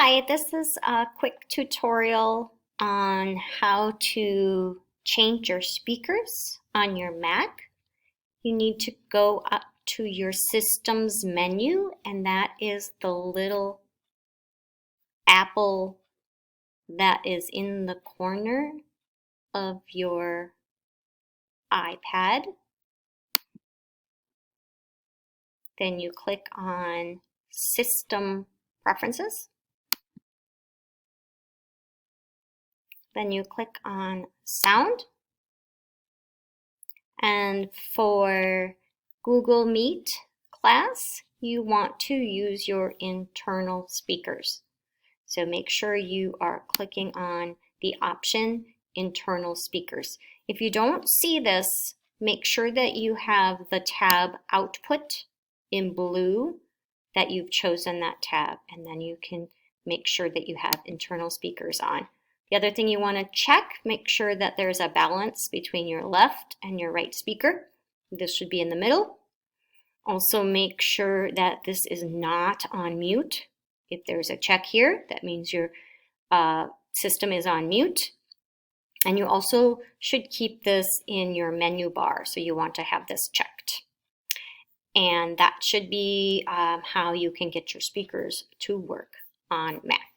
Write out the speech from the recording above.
Hi, this is a quick tutorial on how to change your speakers on your Mac. You need to go up to your Systems menu, and that is the little apple that is in the corner of your iPad. Then you click on System Preferences. Then you click on Sound. And for Google Meet class, you want to use your internal speakers. So make sure you are clicking on the option internal speakers. If you don't see this, make sure that you have the tab output in blue, that you've chosen that tab, and then you can make sure that you have internal speakers on. The other thing you want to check, make sure that there's a balance between your left and your right speaker. This should be in the middle. Also make sure that this is not on mute. If there's a check here, that means your system is on mute. And you also should keep this in your menu bar, so you want to have this checked. And that should be how you can get your speakers to work on Mac.